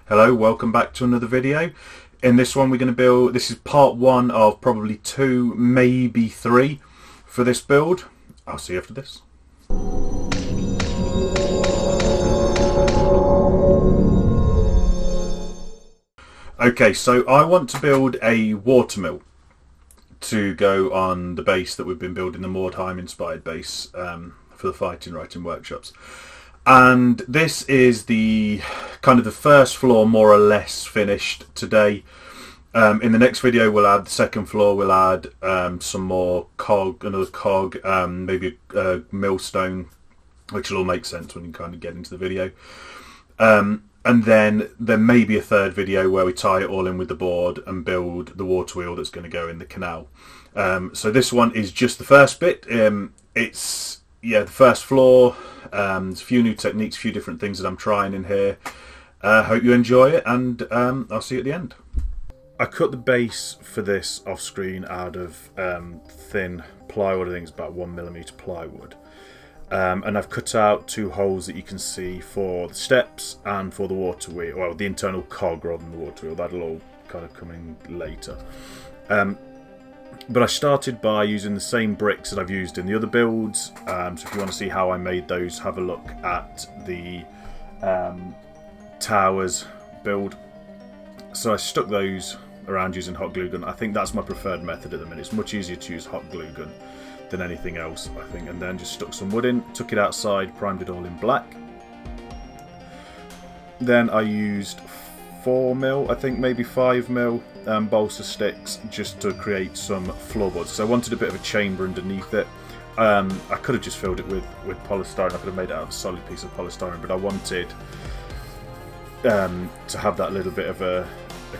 Hello, welcome back to another video. In this one we're going to build, this is part one of probably two, maybe three for this build. I'll see you after this. Okay, so I want to build a watermill to go on the base that we've been building, the Mordheim inspired base for the Fightin Writin workshops. And this is the kind of the first floor more or less finished today. In the next video we'll add the second floor, we'll add some more another cog, maybe a millstone, which will all make sense when you kind of get into the video. And then there may be a third video where we tie it all in with the board and build the water wheel that's going to go in the canal. So this one is just the first bit. It's the first floor. There's a few new techniques, a few different things that I'm trying in here. Hope you enjoy it, and I'll see you at the end. I cut the base for this off screen out of thin plywood. I think it's about 1mm plywood. And I've cut out two holes that you can see for the steps and for the water wheel, well, the internal cog rather than the water wheel. That'll all kind of come in later. But I started by using the same bricks that I've used in the other builds. So if you want to see how I made those, have a look at the towers build. So I stuck those around using hot glue gun. I think that's my preferred method at the minute. It's much easier to use hot glue gun than anything else, I think. And then just stuck some wood in, took it outside, primed it all in black. Then I used 4mm, I think maybe 5mm balsa sticks just to create some floorboards. So I wanted a bit of a chamber underneath it. I could have just filled it with polystyrene. I could have made it out of a solid piece of polystyrene, but I wanted to have that little bit of a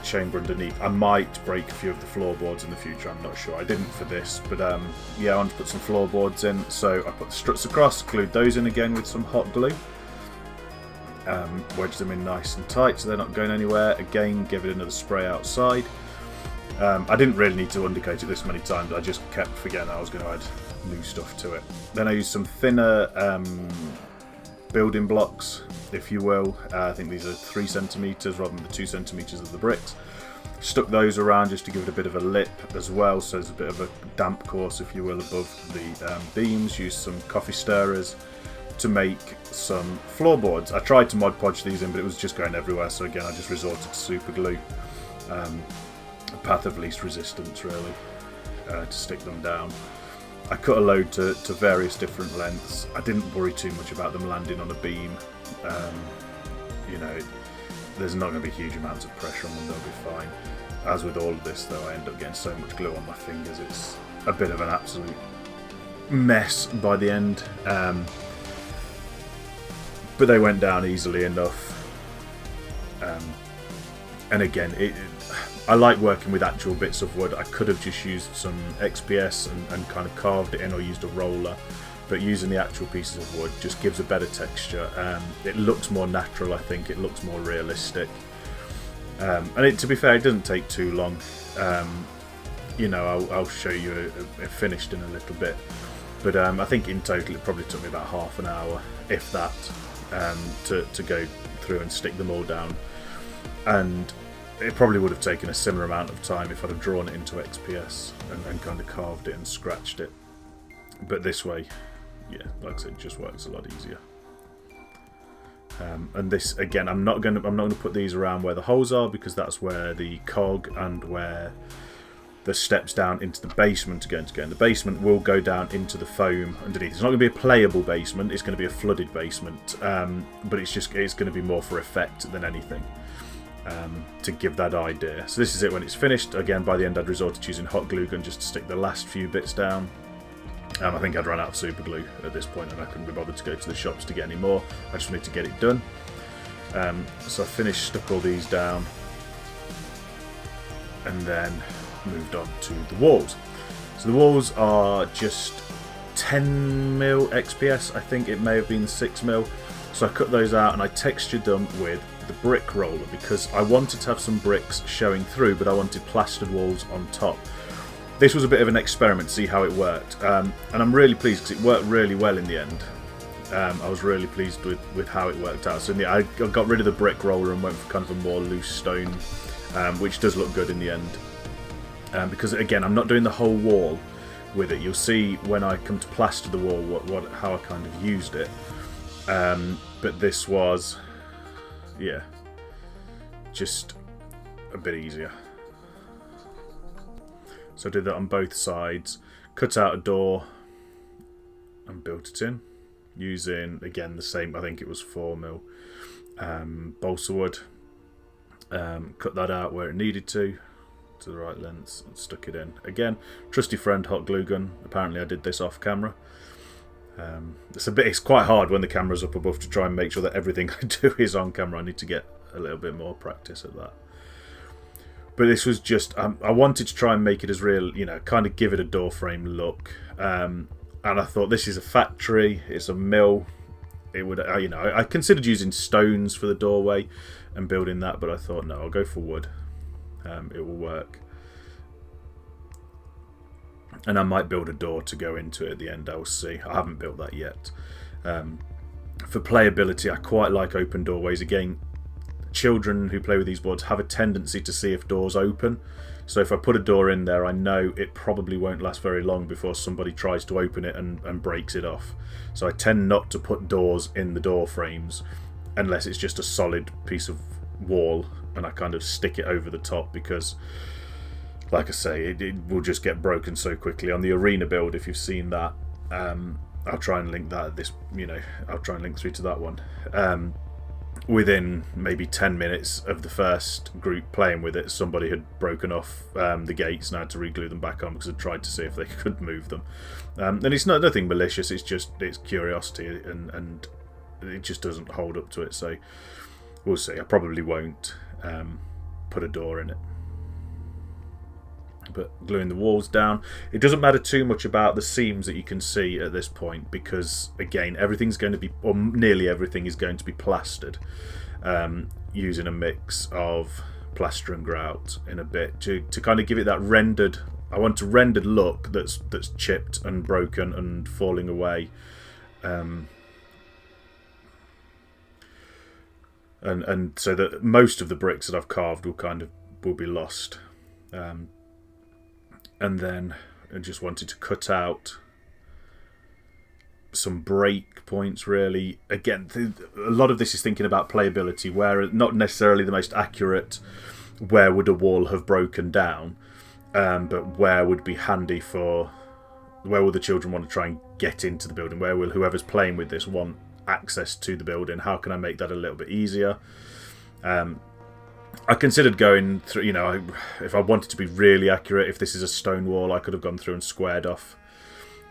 chamber underneath. I might break a few of the floorboards in the future, I'm not sure. I didn't for this, but yeah, I wanted to put some floorboards in, so I put the struts across, glued those in again with some hot glue. Wedged them in nice and tight so they're not going anywhere. Again, give it another spray outside. I didn't really need to undercoat it this many times, I just kept forgetting I was going to add new stuff to it. Then I used some thinner building blocks, if you will. I think these are 3cm rather than the 2cm of the bricks. Stuck those around just to give it a bit of a lip as well, so there's a bit of a damp course, if you will, above the beams. Used some coffee stirrers to make some floorboards. I tried to Mod Podge these in, but it was just going everywhere, so again I just resorted to super glue. Path of least resistance, really, to stick them down. I cut a load to various different lengths. I didn't worry too much about them landing on a beam. You know, there's not going to be huge amounts of pressure on them, they'll be fine. As with all of this though, I end up getting so much glue on my fingers, it's a bit of an absolute mess by the end. But they went down easily enough. And again, I like working with actual bits of wood. I could have just used some XPS and kind of carved it in, or used a roller, but using the actual pieces of wood just gives a better texture. It looks more natural, I think. It looks more realistic. And to be fair, it doesn't take too long. You know, I'll show you it finished in a little bit. But I think in total it probably took me about half an hour, if that, to go through and stick them all down. And it probably would have taken a similar amount of time if I'd have drawn it into XPS and kind of carved it and scratched it. But this way, yeah, like I said, it just works a lot easier. And this, again, I'm not going to put these around where the holes are, because that's where the cog and where the steps down into the basement are going to go. And the basement will go down into the foam underneath. It's not going to be a playable basement, it's going to be a flooded basement. But it's going to be more for effect than anything. To give that idea. So this is it when it's finished. Again, by the end I'd resorted to using hot glue gun just to stick the last few bits down. I think I'd run out of super glue at this point and I couldn't be bothered to go to the shops to get any more. I just wanted to get it done. So I finished, stuck all these down, and then moved on to the walls. So the walls are just 10mm XPS, I think it may have been 6mm. So I cut those out and I textured them with the brick roller, because I wanted to have some bricks showing through, but I wanted plastered walls on top. This was a bit of an experiment to see how it worked, and I'm really pleased because it worked really well in the end. I was really pleased with how it worked out. So I got rid of the brick roller and went for kind of a more loose stone, which does look good in the end. Because again, I'm not doing the whole wall with it. You'll see when I come to plaster the wall how I kind of used it. But this was, yeah, just a bit easier. So I did that on both sides, cut out a door and built it in using, again, the same, I think it was 4mm balsa wood. Cut that out where it needed to the right length, and stuck it in. Again, trusty friend hot glue gun. Apparently I did this off camera. It's quite hard when the camera's up above to try and make sure that everything I do is on camera. I need to get a little bit more practice at that. But this was just, I wanted to try and make it as real, kind of give it a door frame look. And I thought, this is a factory, it's a mill. It would, I considered using stones for the doorway and building that, but I thought, no, I'll go for wood. It will work. And I might build a door to go into it at the end, I'll see. I haven't built that yet. For playability, I quite like open doorways. Again, children who play with these boards have a tendency to see if doors open. So if I put a door in there, I know it probably won't last very long before somebody tries to open it and breaks it off. So I tend not to put doors in the door frames unless it's just a solid piece of wall and I kind of stick it over the top, because like I say, it will just get broken so quickly. On the arena build, if you've seen that, I'll try and link that at this, I'll try and link through to that one. Within maybe 10 minutes of the first group playing with it, somebody had broken off the gates and I had to re-glue them back on because I tried to see if they could move them. And it's nothing malicious, it's curiosity, and it just doesn't hold up to it. So we'll see. I probably won't put a door in it. But gluing the walls down, it doesn't matter too much about the seams that you can see at this point, because again, everything's going to be, or nearly everything is going to be plastered, using a mix of plaster and grout in a bit to kind of give it that rendered, I want a rendered look that's chipped and broken and falling away, and so that most of the bricks that I've carved will be lost. And then I just wanted to cut out some break points, really. Again, a lot of this is thinking about playability, where not necessarily the most accurate, where would a wall have broken down, but where would be handy for, where will the children want to try and get into the building, where will whoever's playing with this want access to the building, how can I make that a little bit easier. I considered going through, if I wanted to be really accurate, if this is a stone wall, I could have gone through and squared off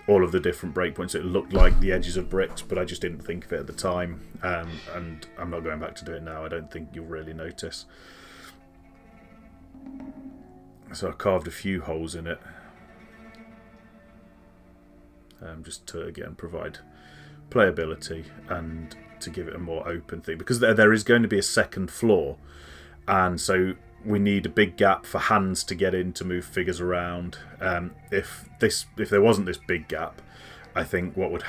all of the different breakpoints. It looked like the edges of bricks, but I just didn't think of it at the time. And I'm not going back to do it now. I don't think you'll really notice. So I carved a few holes in it. Just to, again, provide playability and to give it a more open thing. Because there is going to be a second floor. And so we need a big gap for hands to get in to move figures around. If there wasn't this big gap, I think what would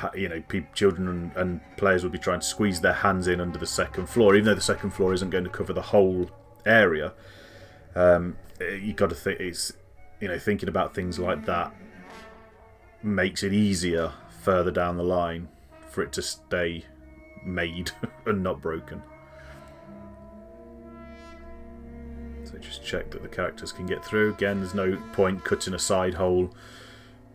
children and players would be trying to squeeze their hands in under the second floor, even though the second floor isn't going to cover the whole area. You got to think, it's thinking about things like that makes it easier further down the line for it to stay made and not broken. So just check that the characters can get through. Again, there's no point cutting a side hole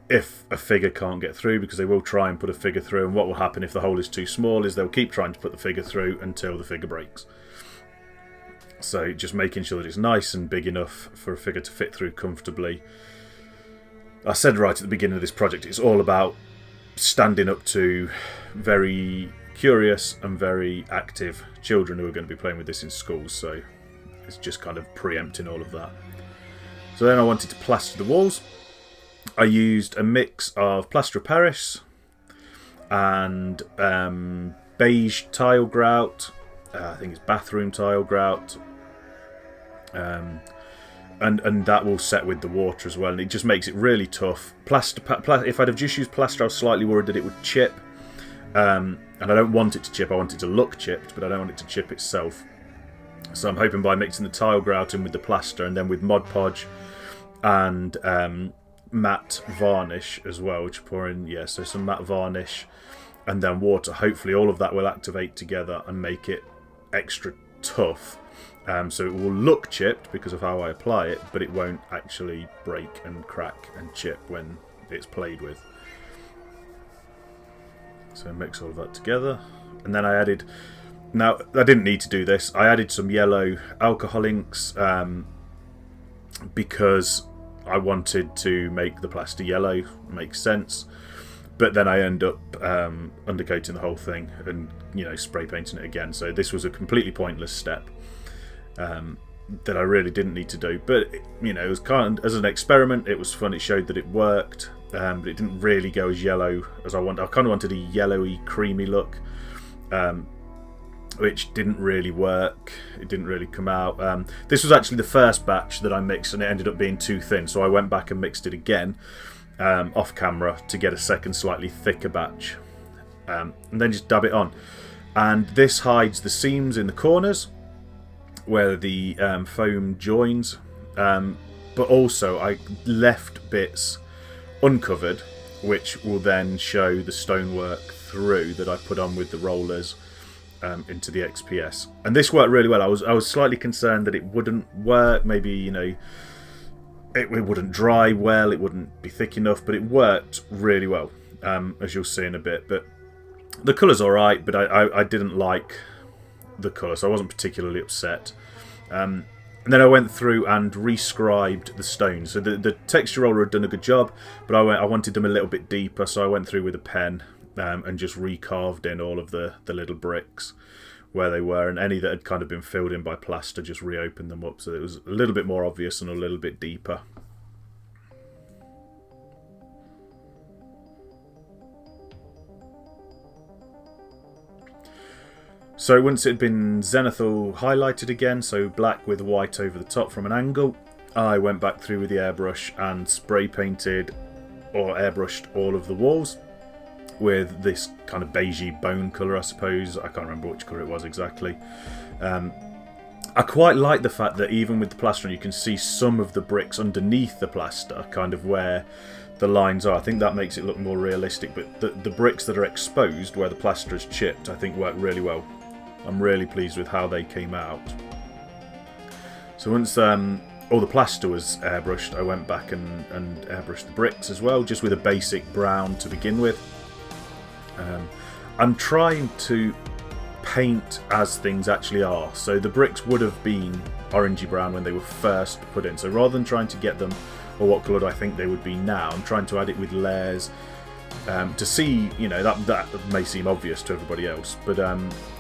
if a figure can't get through, because they will try and put a figure through, and what will happen if the hole is too small is they'll keep trying to put the figure through until the figure breaks. So just making sure that it's nice and big enough for a figure to fit through comfortably. I said right at the beginning of this project, it's all about standing up to very curious and very active children who are going to be playing with this in schools, so it's just kind of preempting all of that. So then I wanted to plaster the walls. I used a mix of plaster of Paris and beige tile grout. I think it's bathroom tile grout. And that will set with the water as well, and it just makes it really tough. If I'd have just used plaster, I was slightly worried that it would chip, and I don't want it to chip. I want it to look chipped, but I don't want it to chip itself. So I'm hoping by mixing the tile grout in with the plaster, and then with Mod Podge and matte varnish as well, which pour in, yeah, so some matte varnish and then water. Hopefully all of that will activate together and make it extra tough. So it will look chipped because of how I apply it, but it won't actually break and crack and chip when it's played with. So mix all of that together. And then I added, now I didn't need to do this, I added some yellow alcohol inks because I wanted to make the plaster yellow, makes sense. But then I end up undercoating the whole thing and, you know, spray painting it again. So this was a completely pointless step that I really didn't need to do. But, you know, it was kind of, as an experiment, it was fun. It showed that it worked, but it didn't really go as yellow as I wanted. I kind of wanted a yellowy, creamy look, which didn't really work. It didn't really come out. This was actually the first batch that I mixed, and it ended up being too thin. So I went back and mixed it again. Off camera to get a second slightly thicker batch, and then just dab it on. And this hides the seams in the corners where the foam joins, but also I left bits uncovered which will then show the stonework through that I put on with the rollers into the XPS. And this worked really well. I was slightly concerned that it wouldn't work, maybe, you know, it wouldn't dry well, it wouldn't be thick enough, but it worked really well, as you'll see in a bit. But the colour's alright, but I didn't like the colour, so I wasn't particularly upset. And then I went through and rescribed the stones. So the texture roller had done a good job, but I wanted them a little bit deeper, so I went through with a pen and just recarved in all of the little bricks where they were, and any that had kind of been filled in by plaster, just reopened them up so it was a little bit more obvious and a little bit deeper. So once it had been zenithal highlighted again, so black with white over the top from an angle, I went back through with the airbrush and spray painted or airbrushed all of the walls with this kind of beigey bone colour, I suppose. I can't remember which colour it was exactly. I quite like the fact that even with the plastering you can see some of the bricks underneath the plaster, kind of where the lines are. I think that makes it look more realistic, but the bricks that are exposed where the plaster is chipped I think work really well. I'm really pleased with how they came out. So once all the plaster was airbrushed, I went back and airbrushed the bricks as well, just with a basic brown to begin with. I'm trying to paint as things actually are. So the bricks would have been orangey brown when they were first put in. So rather than trying to get them, or what colour I think they would be now, I'm trying to add it with layers to see, you know, that may seem obvious to everybody else, but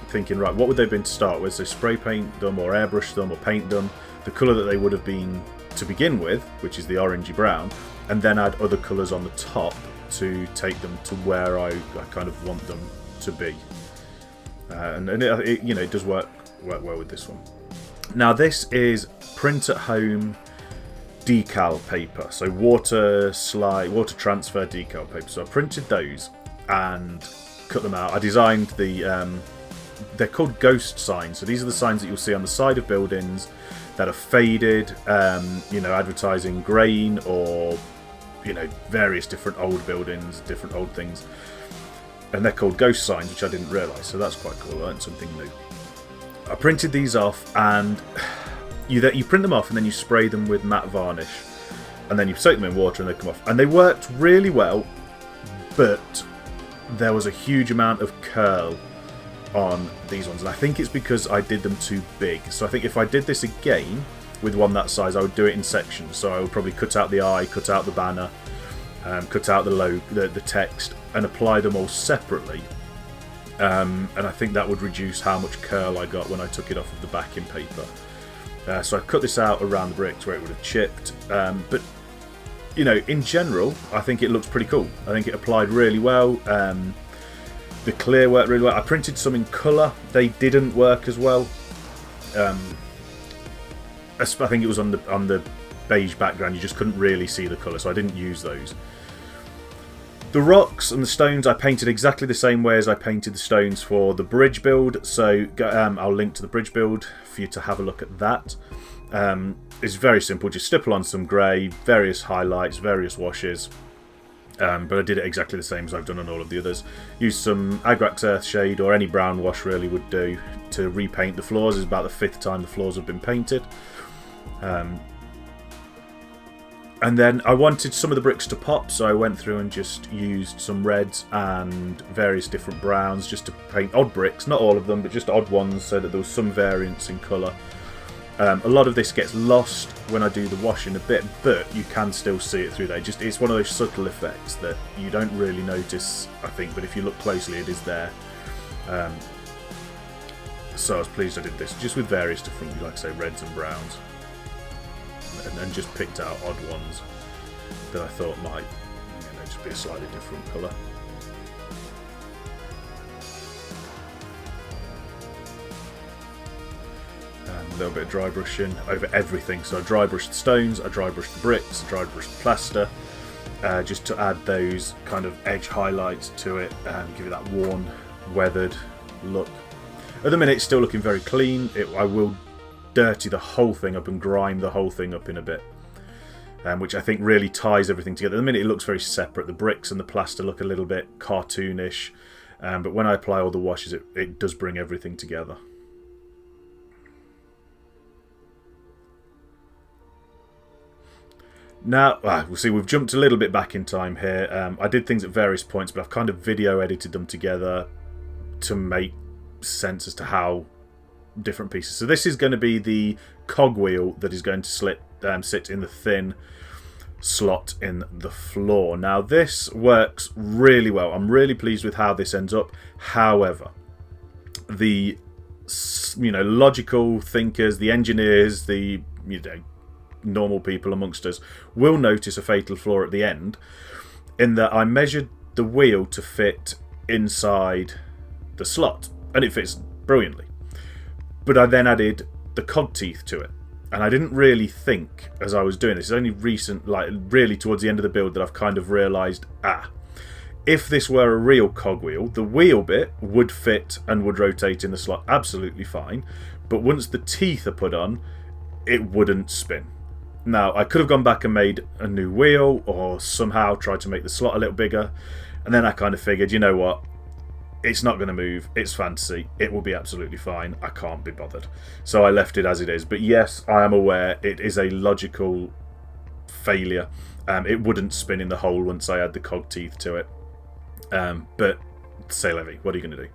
thinking, right, what would they have been to start with? So spray paint them or airbrush them or paint them the colour that they would have been to begin with, which is the orangey brown, and then add other colours on the top to take them to where I kind of want them to be. And it, you know, it does work well with this one. Now this is print at home decal paper, so water transfer decal paper. So I printed those and cut them out. I designed the they're called ghost signs. So these are the signs that you'll see on the side of buildings that are faded, you know, advertising grain or, you know, various different old buildings, different old things. And they're called ghost signs, which I didn't realise, so that's quite cool. I learned something new. I printed these off, and you print them off and then you spray them with matte varnish. And then you soak them in water and they come off. And they worked really well, but there was a huge amount of curl on these ones. And I think it's because I did them too big. So I think if I did this again with one that size, I would do it in sections. So I would probably cut out the eye, cut out the banner, cut out the logo, the text, and apply them all separately. And I think that would reduce how much curl I got when I took it off of the backing paper. So I cut this out around the bricks where it would have chipped. But, you know, in general, I think it looks pretty cool. I think it applied really well. The clear worked really well. I printed some in colour. They didn't work as well. I think it was on the beige background. You just couldn't really see the colour, so I didn't use those. The rocks and the stones I painted exactly the same way as I painted the stones for the bridge build, so I'll link to the bridge build for you to have a look at that. It's very simple, just stipple on some grey, various highlights, various washes, but I did it exactly the same as I've done on all of the others. Use some Agrax Earthshade or any brown wash really would do to repaint the floors. It's about the 5th time the floors have been painted. And then I wanted some of the bricks to pop, so I went through and just used some reds and various different browns just to paint odd bricks. Not all of them, but just odd ones so that there was some variance in colour. A lot of this gets lost when I do the washing a bit, but you can still see it through there. It's one of those subtle effects that you don't really notice, I think, but if you look closely it is there. So I was pleased I did this, just with various different, like I say, reds and browns. And just picked out odd ones that I thought might, just be a slightly different colour. A little bit of dry brushing over everything. So I dry brushed the stones, I dry brushed the bricks, I dry brushed the plaster, just to add those kind of edge highlights to it and give it that worn, weathered look. At the minute it's still looking very clean. I will dirty the whole thing up and grime the whole thing up in a bit, which I think really ties everything together. At the minute it looks very separate. The bricks and the plaster look a little bit cartoonish, but when I apply all the washes it does bring everything together. Now, we'll see, we've jumped a little bit back in time here. I did things at various points, but I've kind of video edited them together to make sense as to how different pieces. So this is going to be the cogwheel that is going to sit in the thin slot in the floor. Now this works really well. I'm really pleased with how this ends up. However, the logical thinkers, the engineers, the normal people amongst us will notice a fatal flaw at the end, in that I measured the wheel to fit inside the slot, and it fits brilliantly. But I then added the cog teeth to it, and I didn't really think as I was doing this. It's only recent, really towards the end of the build, that I've kind of realised, if this were a real cogwheel, the wheel bit would fit and would rotate in the slot absolutely fine, but once the teeth are put on, it wouldn't spin. Now, I could have gone back and made a new wheel, or somehow tried to make the slot a little bigger, and then I kind of figured, you know what, it's not going to move, it's fantasy, it will be absolutely fine, I can't be bothered. So I left it as it is. But yes, I am aware it is a logical failure. It wouldn't spin in the hole once I add the cog teeth to it. But c'est la vie, what are you going to do?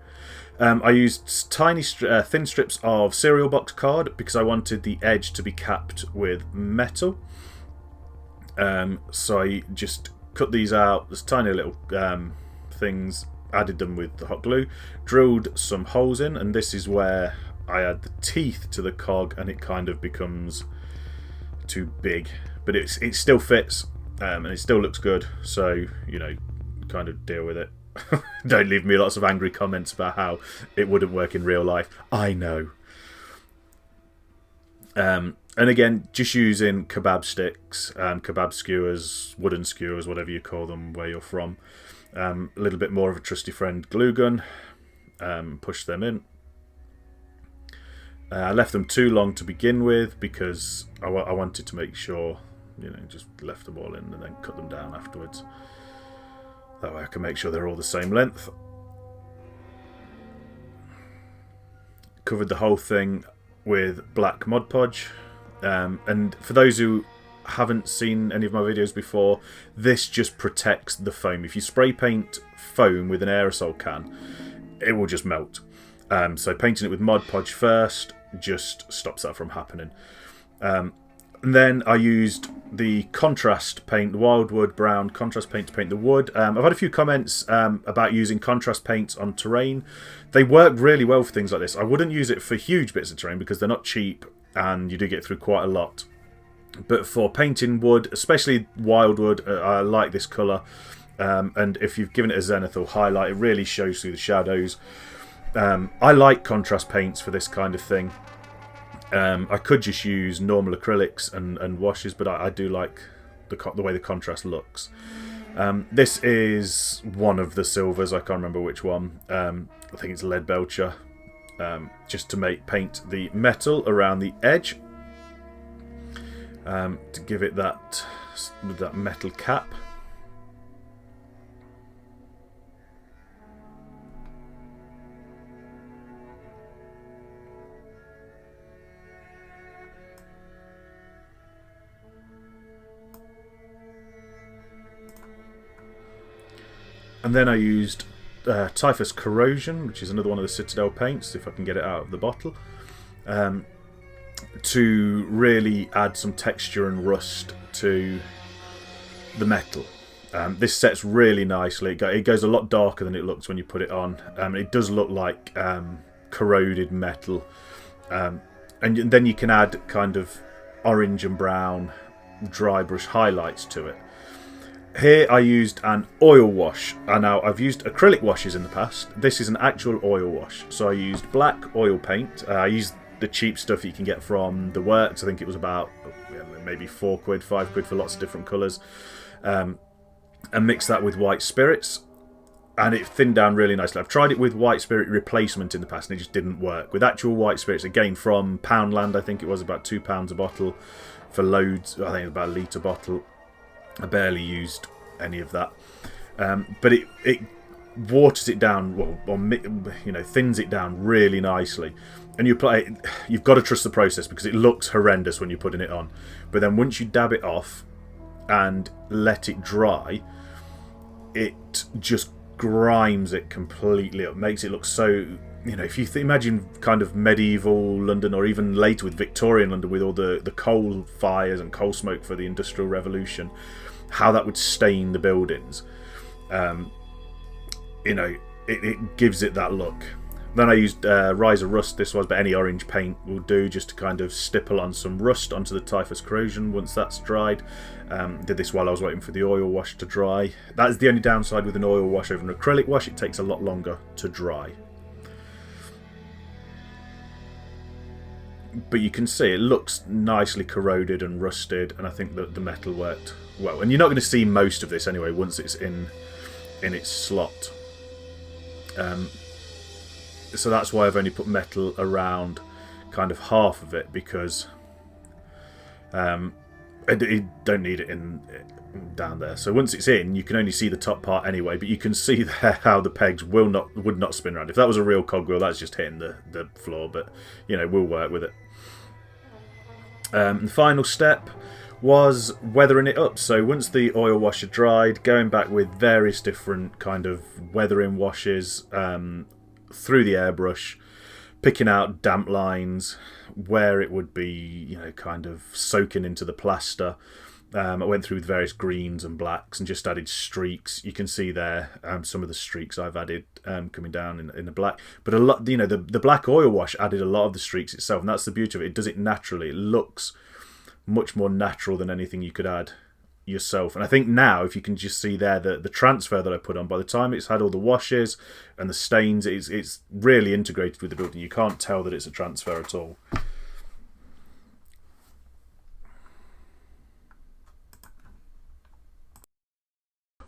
I used tiny thin strips of cereal box card because I wanted the edge to be capped with metal. So I just cut these out, there's tiny little things, added them with the hot glue, drilled some holes in, and this is where I add the teeth to the cog and it kind of becomes too big. But it still fits, and it still looks good, so, kind of deal with it. Don't leave me lots of angry comments about how it wouldn't work in real life. I know. And again, just using kebab sticks, kebab skewers, wooden skewers, whatever you call them where you're from. A little bit more of a trusty friend glue gun. Push them in. I left them too long to begin with because I wanted to make sure, just left them all in and then cut them down afterwards. That way I can make sure they're all the same length. Covered the whole thing with black Mod Podge. And for those who haven't seen any of my videos before, this just protects the foam. If you spray paint foam with an aerosol can, it will just melt. So painting it with Mod Podge first just stops that from happening. And then I used the contrast paint, the Wildwood Brown contrast paint to paint the wood. I've had a few comments about using contrast paints on terrain. They work really well for things like this. I wouldn't use it for huge bits of terrain because they're not cheap and you do get through quite a lot. But for painting wood, especially wildwood, I like this colour. And if you've given it a zenithal highlight, it really shows through the shadows. I like contrast paints for this kind of thing. I could just use normal acrylics and washes, but I do like the way the contrast looks. This is one of the silvers, I can't remember which one. I think it's lead belcher. Just to paint the metal around the edge. To give it that metal cap. And then I used Typhus Corrosion, which is another one of the Citadel paints, if I can get it out of the bottle, to really add some texture and rust to the metal. This sets really nicely. It goes a lot darker than it looks when you put it on. It does look like corroded metal. And then you can add kind of orange and brown dry brush highlights to it. Here I used an oil wash. Now I've used acrylic washes in the past. This is an actual oil wash. So I used black oil paint. I used the cheap stuff you can get from the works. I think it was about maybe £4, £5 for lots of different colours. And mixed that with white spirits. And it thinned down really nicely. I've tried it with white spirit replacement in the past and it just didn't work. With actual white spirits, again from Poundland, I think it was about £2 a bottle for loads. I think it was about a litre bottle. I barely used any of that, but it waters it down, or thins it down really nicely. And you've got to trust the process because it looks horrendous when you're putting it on. But then once you dab it off and let it dry, it just grimes it completely up, makes it look so. If you imagine kind of medieval London, or even later with Victorian London, with all the coal fires and coal smoke for the Industrial Revolution, how that would stain the buildings. It gives it that look. Then I used Rise of Rust, this was, but any orange paint will do, just to kind of stipple on some rust onto the Typhus Corrosion once that's dried. Did this while I was waiting for the oil wash to dry. That is the only downside with an oil wash over an acrylic wash, it takes a lot longer to dry. But you can see it looks nicely corroded and rusted, and I think that the metal worked well. And you're not going to see most of this anyway once it's in its slot. So that's why I've only put metal around kind of half of it, because you don't need it down there. So once it's in, you can only see the top part anyway, but you can see there how the pegs would not spin around. If that was a real cogwheel, that's just hitting the floor, but we'll work with it. The final step was weathering it up. So once the oil wash had dried, going back with various different kind of weathering washes through the airbrush, picking out damp lines where it would be kind of soaking into the plaster. I went through with various greens and blacks and just added streaks. You can see there some of the streaks I've added coming down in the black. But a lot, the black oil wash added a lot of the streaks itself, and that's the beauty of it. It does it naturally. It looks much more natural than anything you could add yourself. And I think now, if you can just see there the transfer that I put on, by the time it's had all the washes and the stains, it's really integrated with the building. You can't tell that it's a transfer at all.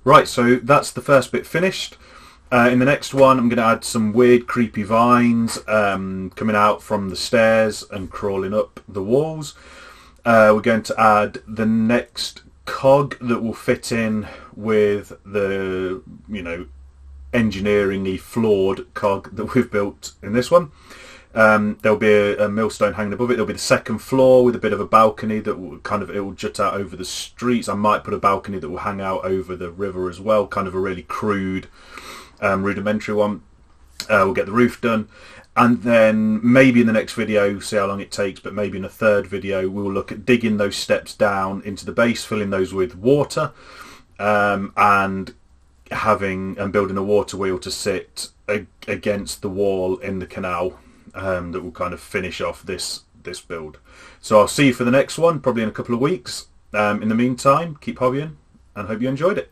Right, so that's the first bit finished. In the next one, I'm going to add some weird, creepy vines coming out from the stairs and crawling up the walls. We're going to add the next cog that will fit in with the, engineeringly flawed cog that we've built in this one. There'll be a millstone hanging above it. There'll be the second floor with a bit of a balcony that will it will jut out over the streets. I might put a balcony that will hang out over the river as well, kind of a really crude, rudimentary one. We'll get the roof done, and then maybe in the next video, see how long it takes, but maybe in a third video we'll look at digging those steps down into the base, filling those with water, and building a water wheel to sit against the wall in the canal. That will kind of finish off this build. So I'll see you for the next one, probably in a couple of weeks. In the meantime, keep hobbying and hope you enjoyed it.